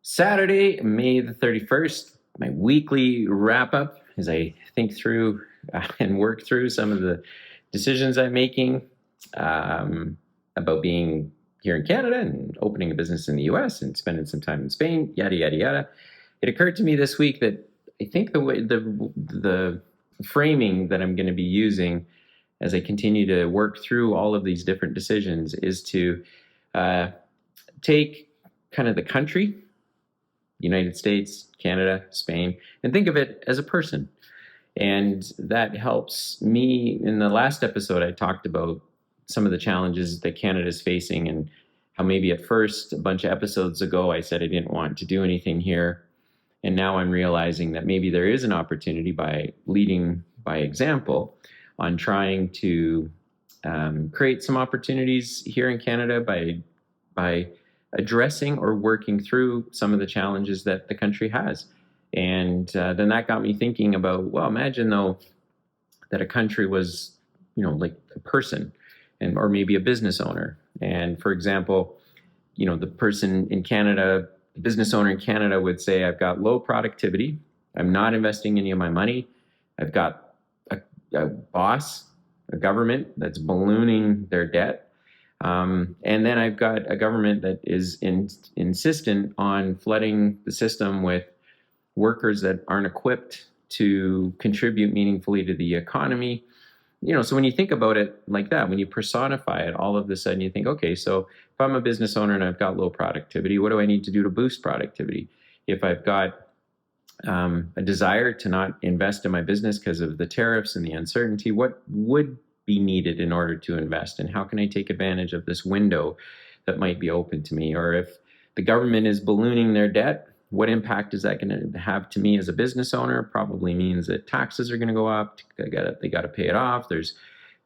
Saturday, May the 31st, my weekly wrap up as I think through and work through some of the decisions I'm making about being here in Canada and opening a business in the US and spending some time in Spain, yada, yada, yada. It occurred to me this week that I think the framing that I'm going to be using as I continue to work through all of these different decisions is to take kind of the country, United States, Canada, Spain, and think of it as a person. And that helps me. In the last episode, I talked about some of the challenges that Canada is facing and how maybe at first, a bunch of episodes ago, I said I didn't want to do anything here. And now I'm realizing that maybe there is an opportunity by leading by example on trying to create some opportunities here in Canada by addressing or working through some of the challenges that the country has. And then that got me thinking about, well, imagine though that a country was, like a person or maybe a business owner. And for example, the person in Canada, the business owner in Canada would say, I've got low productivity. I'm not investing any of my money. I've got a boss, a government that's ballooning their debt. And then I've got a government that is insistent on flooding the system with workers that aren't equipped to contribute meaningfully to the economy. So when you think about it like that, when you personify it, all of a sudden you think, okay, so if I'm a business owner and I've got low productivity, what do I need to do to boost productivity? If I've got a desire to not invest in my business because of the tariffs and the uncertainty, what would be needed in order to invest, and how can I take advantage of this window that might be open to me? Or if the government is ballooning their debt, what impact is that going to have to me as a business owner? Probably means that taxes are going to go up. They got to pay it off. There's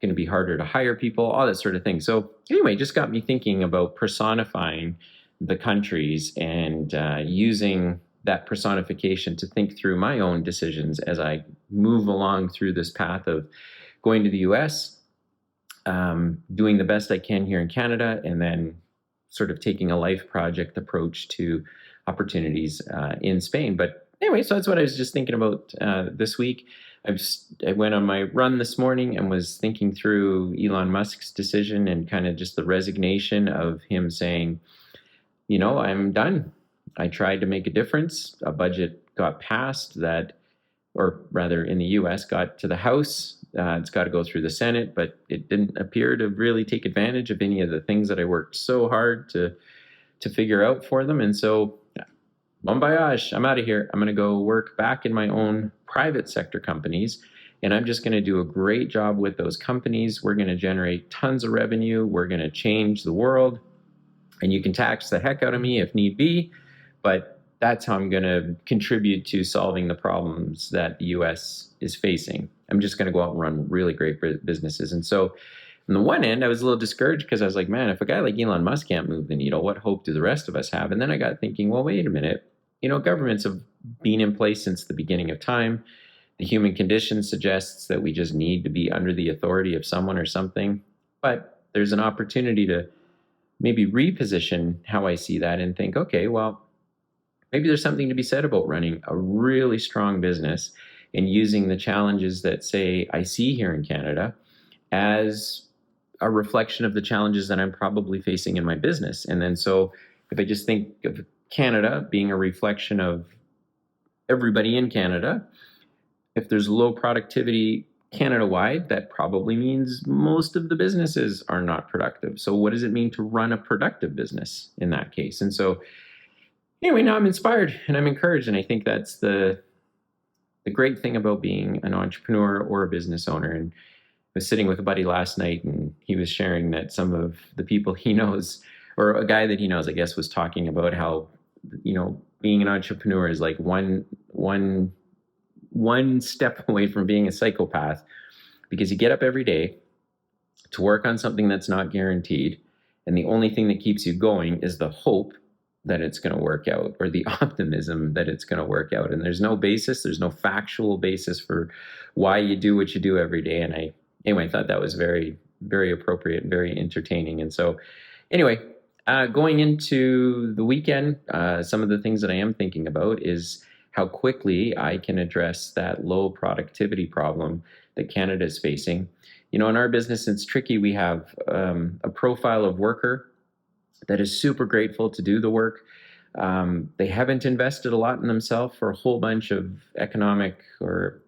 going to be harder to hire people, all that sort of thing. So anyway, just got me thinking about personifying the countries and using that personification to think through my own decisions as I move along through this path of going to the US, doing the best I can here in Canada, and then sort of taking a life project approach to opportunities in Spain. But anyway, so that's what I was just thinking about this week. I went on my run this morning and was thinking through Elon Musk's decision and kind of just the resignation of him saying, I'm done. I tried to make a difference. A budget got passed or rather in the US, got to the House. It's got to go through the Senate, but it didn't appear to really take advantage of any of the things that I worked so hard to figure out for them. And so, bon voyage, I'm out of here. I'm going to go work back in my own private sector companies, and I'm just going to do a great job with those companies. We're going to generate tons of revenue. We're going to change the world, and you can tax the heck out of me if need be, but that's how I'm going to contribute to solving the problems that the US is facing. I'm just going to go out and run really great businesses. And so on the one end, I was a little discouraged because I was like, man, if a guy like Elon Musk can't move the needle, what hope do the rest of us have? And then I got thinking, well, wait a minute. Governments have been in place since the beginning of time. The human condition suggests that we just need to be under the authority of someone or something. But there's an opportunity to maybe reposition how I see that and think, okay, well, maybe there's something to be said about running a really strong business and using the challenges that, say, I see here in Canada as a reflection of the challenges that I'm probably facing in my business. And then so if I just think of Canada being a reflection of everybody in Canada, if there's low productivity Canada-wide, that probably means most of the businesses are not productive. So what does it mean to run a productive business in that case? And so anyway, now I'm inspired and I'm encouraged. And I think that's the great thing about being an entrepreneur or a business owner. And I was sitting with a buddy last night and he was sharing that some of the people he knows, or a guy that he knows, I guess, was talking about how, being an entrepreneur is like one step away from being a psychopath, because you get up every day to work on something that's not guaranteed. And the only thing that keeps you going is the hope that it's going to work out, or the optimism that it's going to work out. And there's no factual basis for why you do what you do every day. And I thought that was very, very appropriate, very entertaining. And so anyway, Going into the weekend, some of the things that I am thinking about is how quickly I can address that low productivity problem that Canada is facing. In our business, it's tricky. We have a profile of worker that is super grateful to do the work. They haven't invested a lot in themselves for a whole bunch of economic or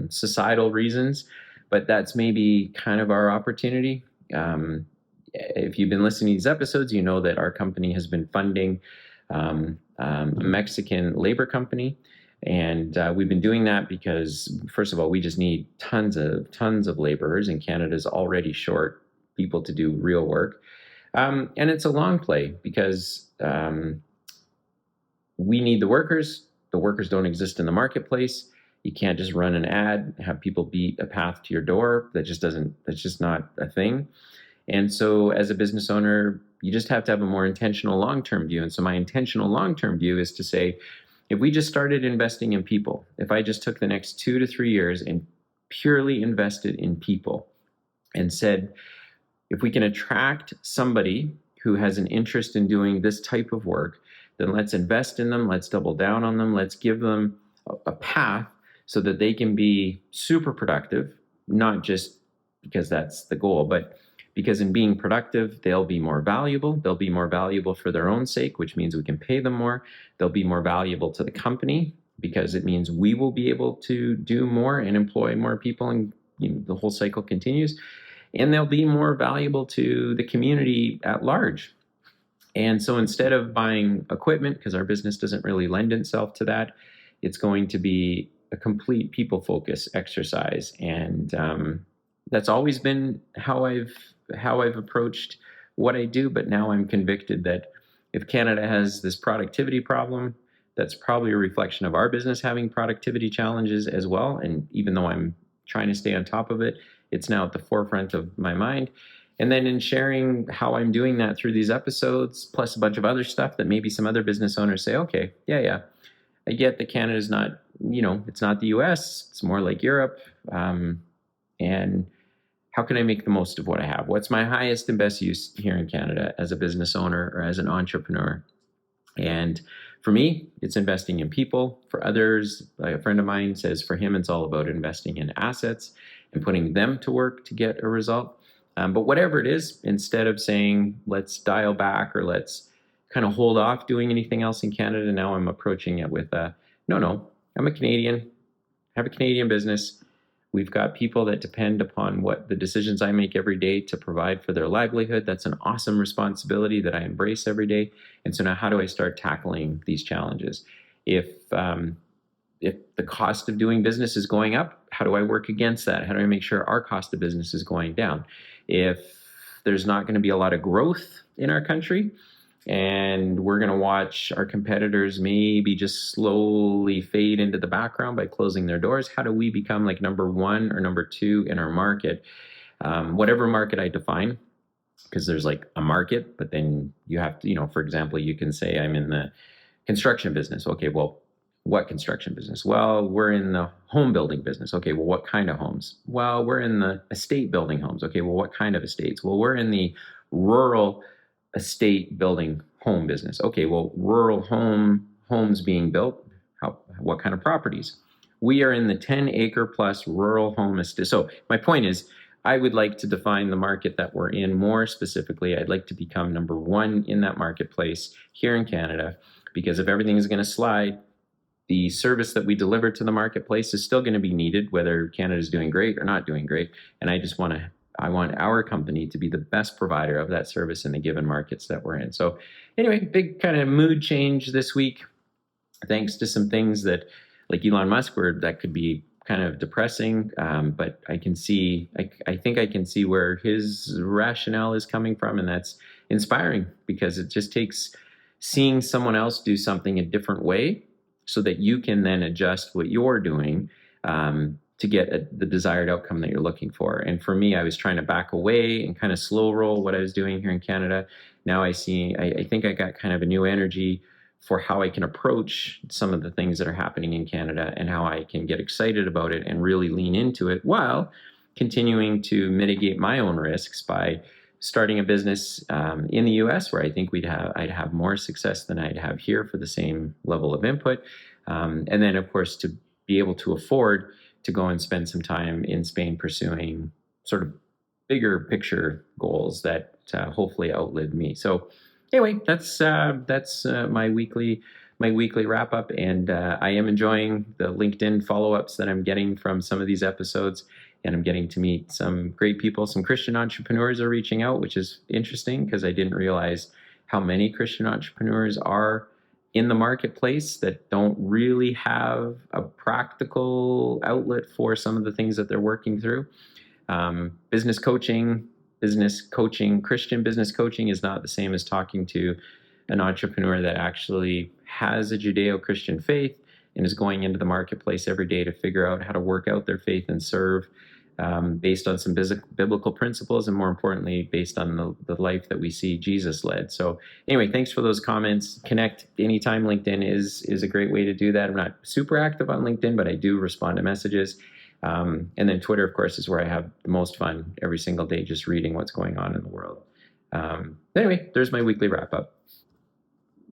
societal reasons, but that's maybe kind of our opportunity. If you've been listening to these episodes, you know that our company has been funding a Mexican labor company. And we've been doing that because, first of all, we just need tons of laborers, and Canada's already short people to do real work. And it's a long play because we need the workers. The workers don't exist in the marketplace. You can't just run an ad, have people beat a path to your door. That's just not a thing. And so as a business owner, you just have to have a more intentional long-term view. And so my intentional long-term view is to say, if we just started investing in people, if I just took the next 2 to 3 years and purely invested in people and said, if we can attract somebody who has an interest in doing this type of work, then let's invest in them, let's double down on them, let's give them a path so that they can be super productive, not just because that's the goal, but because in being productive, they'll be more valuable. They'll be more valuable for their own sake, which means we can pay them more. They'll be more valuable to the company because it means we will be able to do more and employ more people, and the whole cycle continues. And they'll be more valuable to the community at large. And so instead of buying equipment, because our business doesn't really lend itself to that, it's going to be a complete people focus exercise. And that's always been how I've approached what I do. But now I'm convicted that if Canada has this productivity problem, that's probably a reflection of our business having productivity challenges as well. And even though I'm trying to stay on top of it, it's now at the forefront of my mind. And then in sharing how I'm doing that through these episodes, plus a bunch of other stuff that maybe some other business owners say, okay, yeah, I get that Canada's not, it's not the US, it's more like Europe. And how can I make the most of what I have? What's my highest and best use here in Canada as a business owner or as an entrepreneur? And for me, it's investing in people. For others, a friend of mine says for him, it's all about investing in assets and putting them to work to get a result. But whatever it is, instead of saying, let's dial back or let's kind of hold off doing anything else in Canada, now I'm approaching it with, no, I'm a Canadian, have a Canadian business. We've got people that depend upon what the decisions I make every day to provide for their livelihood. That's an awesome responsibility that I embrace every day. And so now how do I start tackling these challenges? If the cost of doing business is going up, how do I work against that? How do I make sure our cost of business is going down? If there's not going to be a lot of growth in our country and we're going to watch our competitors maybe just slowly fade into the background by closing their doors, how do we become like number one or number two in our market? Whatever market I define, because there's like a market, but then you have to, for example, you can say I'm in the construction business. Okay, well, what construction business? Well, we're in the home building business. Okay, well, what kind of homes? Well, we're in the estate building homes. Okay, well, what kind of estates? Well, we're in the rural estate building home business. Okay, well, rural homes being built, what kind of properties? We are in the 10-acre plus rural home estate. So my point is, I would like to define the market that we're in more specifically. I'd like to become number one in that marketplace here in Canada, because if everything is going to slide, the service that we deliver to the marketplace is still going to be needed, whether Canada's doing great or not doing great. And I want our company to be the best provider of that service in the given markets that we're in. So anyway, big kind of mood change this week, thanks to some things that, like Elon Musk, that could be kind of depressing, but I think I can see where his rationale is coming from, and that's inspiring, because it just takes seeing someone else do something a different way so that you can then adjust what you're doing to get the desired outcome that you're looking for. And for me, I was trying to back away and kind of slow roll what I was doing here in Canada. Now I think I got kind of a new energy for how I can approach some of the things that are happening in Canada and how I can get excited about it and really lean into it while continuing to mitigate my own risks by starting a business in the U.S. where I think I'd have more success than I'd have here for the same level of input, and then of course to be able to afford to go and spend some time in Spain pursuing sort of bigger picture goals that hopefully outlive me. So anyway, that's my weekly wrap up, and I am enjoying the LinkedIn follow ups that I'm getting from some of these episodes, and I'm getting to meet some great people. Some Christian entrepreneurs are reaching out, which is interesting because I didn't realize how many Christian entrepreneurs are in the marketplace that don't really have a practical outlet for some of the things that they're working through. Business coaching, Christian business coaching is not the same as talking to an entrepreneur that actually has a Judeo-Christian faith and is going into the marketplace every day to figure out how to work out their faith and serve based on some biblical principles, and more importantly, based on the life that we see Jesus led. So anyway, thanks for those comments. Connect anytime. LinkedIn is a great way to do that. I'm not super active on LinkedIn, but I do respond to messages. And then Twitter, of course, is where I have the most fun every single day, just reading what's going on in the world. Anyway, there's my weekly wrap up.